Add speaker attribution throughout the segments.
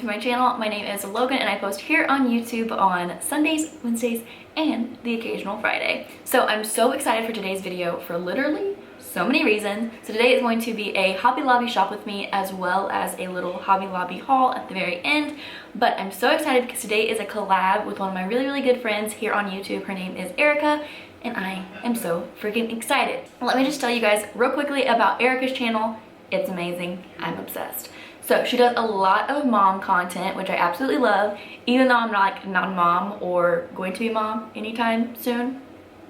Speaker 1: to my channel. My name is Logan and I post here on YouTube on Sundays, Wednesdays, and the occasional Friday. So I'm so excited for today's video for literally so many reasons. So today is going to be a Hobby Lobby shop with me as well as a little Hobby Lobby haul at the very end. But I'm so excited because today is a collab with one of my really good friends here on YouTube. Her name is Erika and I am so freaking excited. Let me just tell you guys real quickly about Erika's channel. It's amazing. I'm obsessed. So she does a lot of mom content, which I absolutely love, even though I'm not a mom or going to be a mom anytime soon.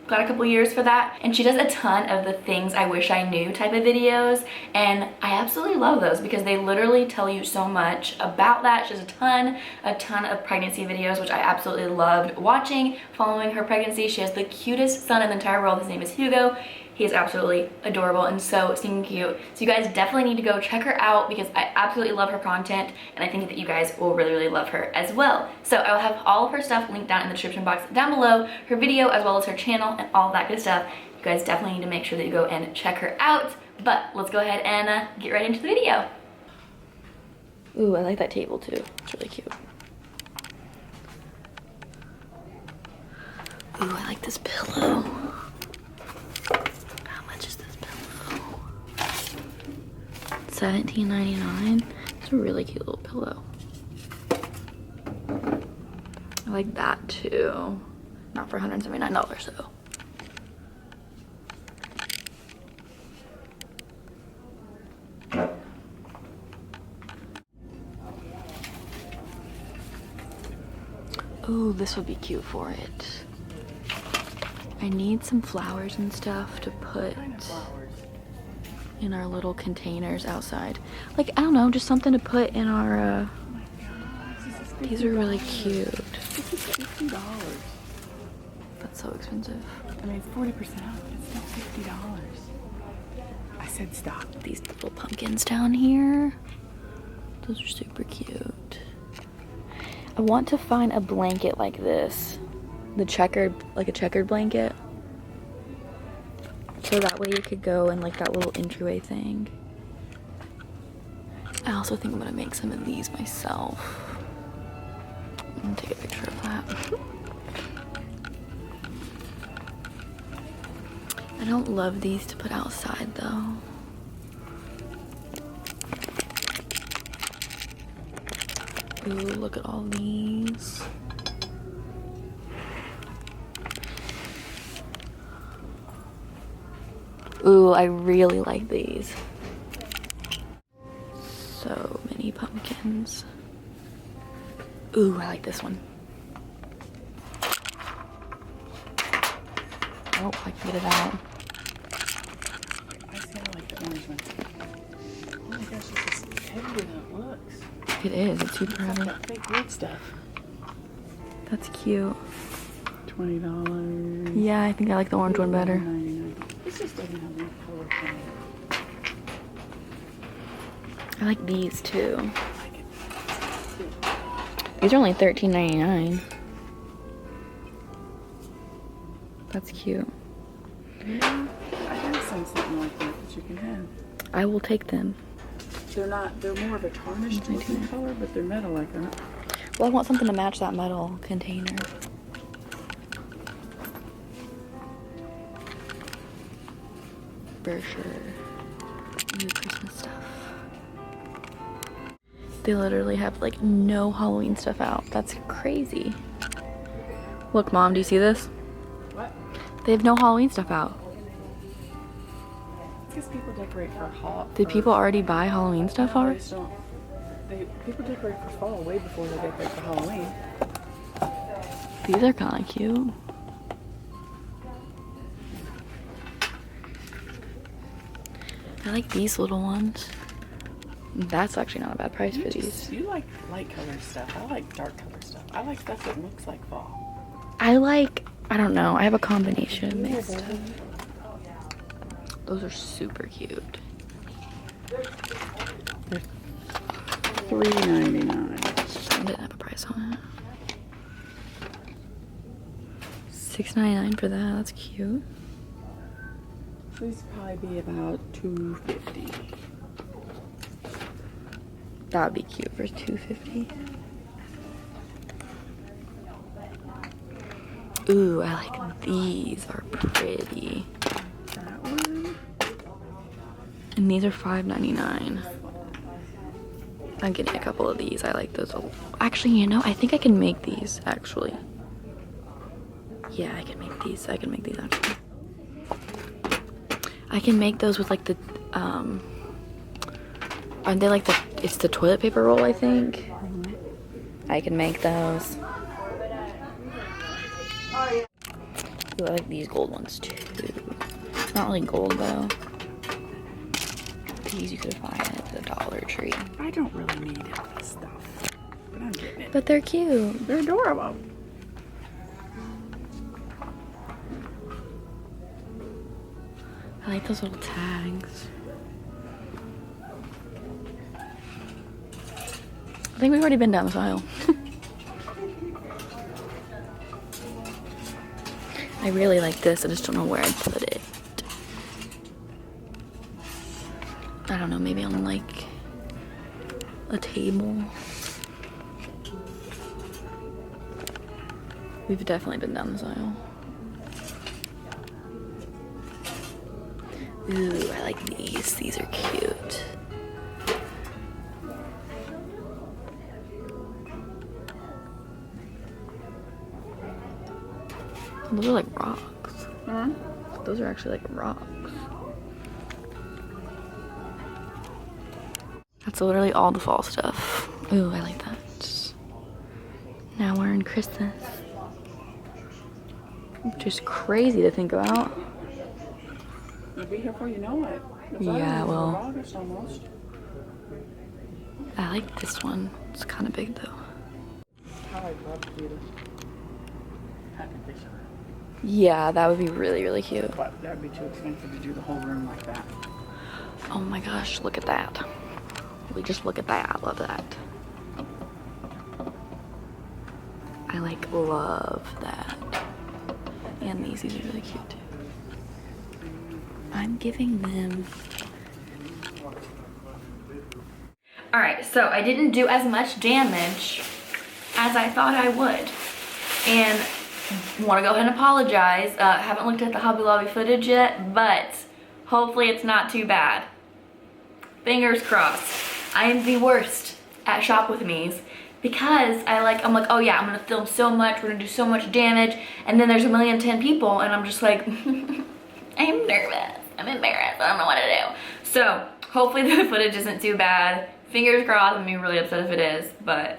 Speaker 1: Got a couple years for that. And she does a ton of the things I wish I knew type of videos, and I absolutely love those because they literally tell you so much about that. She has a ton of pregnancy videos, which I absolutely loved watching, following her pregnancy. She has the cutest son in the entire world. His name is Hugo. He is absolutely adorable and so stinking cute. So you guys definitely need to go check her out because I absolutely love her content and I think that you guys will really love her as well. So I will have all of her stuff linked down in the description box down below, her video as well as her channel and all of that good stuff. You guys definitely need to make sure that you go and check her out. But let's go ahead and get right into the video. Ooh, I like that table too. It's really cute. Ooh, I like this pillow. $17.99. It's a really cute little pillow. I like that too. Not for $179 though. Ooh, this would be cute for it. I need some flowers and stuff to put in our little containers outside. Like, I don't know, just something to put in our, these are really cute.
Speaker 2: This is $50.
Speaker 1: That's so expensive.
Speaker 2: I mean, it's 40% off, but it's still $50. I said stop.
Speaker 1: These little pumpkins down here, those are super cute. I want to find a blanket like this. The checkered, like a checkered blanket. So that way you could go in like that little entryway thing. I also think I'm gonna make some of these myself. I'm gonna take a picture of that. I don't love these to put outside though. Ooh, look at all these. Ooh, I really like these. So many pumpkins. Ooh, I like this one. Oh, I can get it out.
Speaker 2: I see, I like the orange one. Oh my gosh, this is heavier than it looks.
Speaker 1: It is, it's super
Speaker 2: It's
Speaker 1: heavy.
Speaker 2: like that fake wood stuff.
Speaker 1: That's cute.
Speaker 2: $20.
Speaker 1: Yeah, I think I like the orange one better.
Speaker 2: $99. This just doesn't have any color for me.
Speaker 1: I like these too.
Speaker 2: I like it.
Speaker 1: These are only $13.99. That's cute.
Speaker 2: Yeah, I have something like that you can have.
Speaker 1: I will take them.
Speaker 2: They're more of a tarnished looking color, but they're metal like that.
Speaker 1: Well, I want something to match that metal container. For sure. New Christmas stuff. They literally have like no Halloween stuff out. That's crazy. Look, Mom, do you see this?
Speaker 2: What?
Speaker 1: They have no Halloween stuff out.
Speaker 2: It's because people decorate for fall.
Speaker 1: Did people already buy Halloween stuff already?
Speaker 2: People decorate for fall way before they decorate for Halloween.
Speaker 1: These are kind of cute. I like these little ones. That's actually not a bad price for these.
Speaker 2: You like light color stuff. I like dark color stuff. I like stuff that looks like fall.
Speaker 1: I don't know. I have a combination of mixed stuff. Those are super cute.
Speaker 2: They're $3.99.
Speaker 1: I didn't have a price on it. $6.99 for that. That's cute.
Speaker 2: These would probably be about $2.50.
Speaker 1: That would be cute for $2.50. Ooh, I like these. Are pretty.
Speaker 2: That one.
Speaker 1: And these are $5.99. I'm getting a couple of these. I like those. Actually, you know, I think I can make these, actually. Yeah, I can make these. I can make these, actually. I can make those with, like, the, aren't they, like, it's the toilet paper roll, I think? I can make those. Ooh, I like these gold ones, too. Not really gold, though. These you could find at the Dollar Tree.
Speaker 2: I don't really need this stuff, but I'm getting it.
Speaker 1: But they're cute.
Speaker 2: They're adorable.
Speaker 1: I like those little tags. I think we've already been down this aisle. I really like this. I just don't know where I'd put it. I don't know, maybe on like a table. We've definitely been down this aisle. Ooh, I like these. These are cute. Those are like rocks.
Speaker 2: Huh?
Speaker 1: Those are actually like rocks. That's literally all the fall stuff. Ooh, I like that. Now we're in Christmas. Just crazy to think about.
Speaker 2: You'll be here before you know it. It's
Speaker 1: Yeah, well.
Speaker 2: August almost.
Speaker 1: I like this one. It's kind of big though.
Speaker 2: How I'd love to do this. Happy fish.
Speaker 1: Yeah, that would be really, really cute.
Speaker 2: But that'd be too expensive to do the whole room like that.
Speaker 1: Oh my gosh, look at that. We just look at that. I love that. I like love that. And these are really cute too. I'm giving them. All right, so I didn't do as much damage as I thought I would. And want to go ahead and apologize. Haven't looked at the Hobby Lobby footage yet, but hopefully it's not too bad. Fingers crossed. I am the worst at shop with me's because I'm like, oh yeah, I'm gonna film so much, we're gonna do so much damage, and then there's 1,010,000 people, and I'm just like, I'm nervous, I'm embarrassed, I don't know what to do. So hopefully the footage isn't too bad. Fingers crossed. I'm really upset if it is, but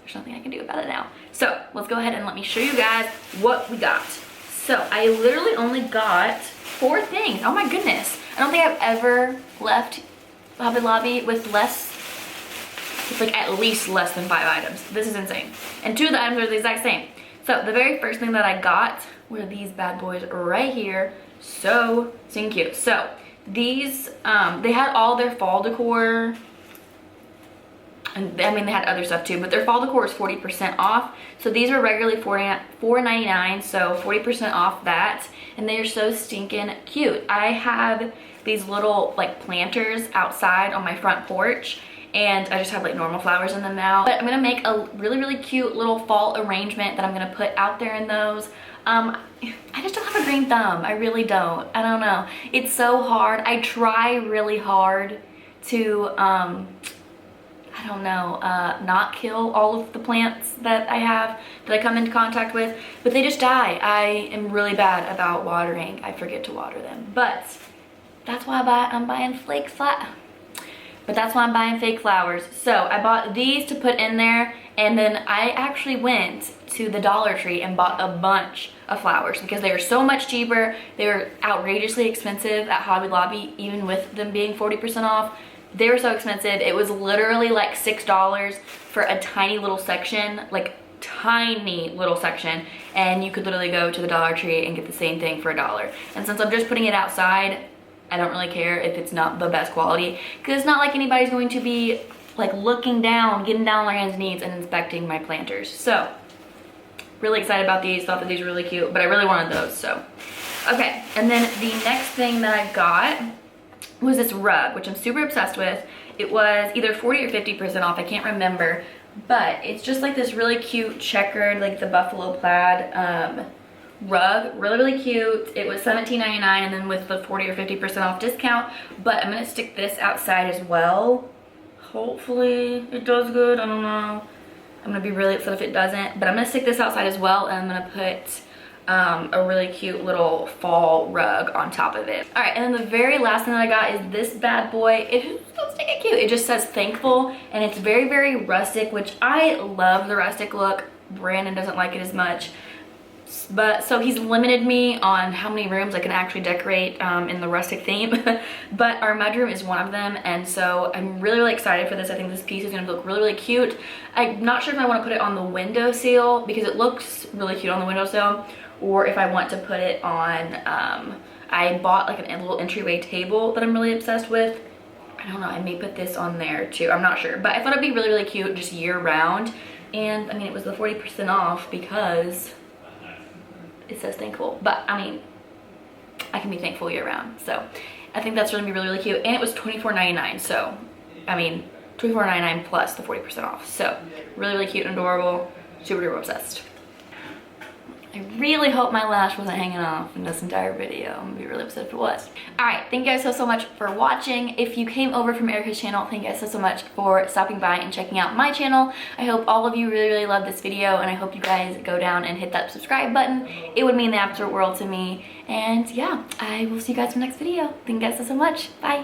Speaker 1: there's nothing I can do about it now. So let's go ahead and let me show you guys what we got. So I literally only got 4 things. Oh my goodness. I don't think I've ever left Hobby Lobby with like at least less than 5 items. This is insane. And 2 of the items are the exact same. So the very first thing that I got were these bad boys right here. So cute. So these, they had all their fall decor. And I mean, they had other stuff too, but their fall decor is 40% off. So these were regularly $4.99, so 40% off that. And they are so stinking cute. I have these little like planters outside on my front porch, and I just have like normal flowers in them now. But I'm gonna make a really, really cute little fall arrangement that I'm gonna put out there in those. I just don't have a green thumb. I really don't. I don't know. It's so hard. I try really hard to, I don't know, not kill all of the plants that I have, that I come into contact with, but they just die. I am really bad about watering. I forget to water them, but that's why I'm buying fake flowers. But that's why I'm buying fake flowers. So I bought these to put in there, and then I actually went to the Dollar Tree and bought a bunch of flowers because they were so much cheaper. They were outrageously expensive at Hobby Lobby, even with them being 40% off. They were so expensive. It was literally like $6 for a tiny little section, like tiny little section, and you could literally go to the Dollar Tree and get the same thing for $1. And since I'm just putting it outside, I don't really care if it's not the best quality, because it's not like anybody's going to be like looking down, getting down on their hands and knees and inspecting my planters. So really excited about these. Thought that these were really cute, but I really wanted those. So okay, and then the next thing that I got was this rug, which I'm super obsessed with. It was either 40 or 50% off, I can't remember, but it's just like this really cute checkered, like the buffalo plaid rug, really cute. It was $17.99, and then with the 40 or 50% off discount. But I'm gonna stick this outside as well. Hopefully it does good, I don't know. I'm gonna be really upset if it doesn't, but I'm gonna stick this outside as well, and I'm gonna put a really cute little fall rug on top of it. All right, and then the very last thing that I got is this bad boy. It's so stinking cute. It just says thankful, and it's very rustic, which I love the rustic look. Brandon doesn't like it as much, but so he's limited me on how many rooms I can actually decorate in the rustic theme. But our mudroom is one of them, and so I'm really excited for this. I think this piece is gonna look really cute. I'm not sure if I want to put it on the windowsill because it looks really cute on the windowsill, or if I want to put it on, I bought like a little entryway table that I'm really obsessed with. I don't know, I may put this on there too, I'm not sure. But I thought it'd be really cute just year round. And I mean, it was the 40% off because it says thankful. But I mean, I can be thankful year round. So I think that's gonna be really cute. And it was $24.99, so I mean, $24.99 plus the 40% off. So really cute and adorable, super obsessed. I really hope my lash wasn't hanging off in this entire video. I'm gonna be really upset if it was. All right, thank you guys so much for watching. If you came over from Erika's channel, thank you guys so much for stopping by and checking out my channel. I hope all of you really love this video, and I hope you guys go down and hit that subscribe button. It would mean the absolute world to me. And yeah, I will see you guys in the next video. Thank you guys so much. Bye.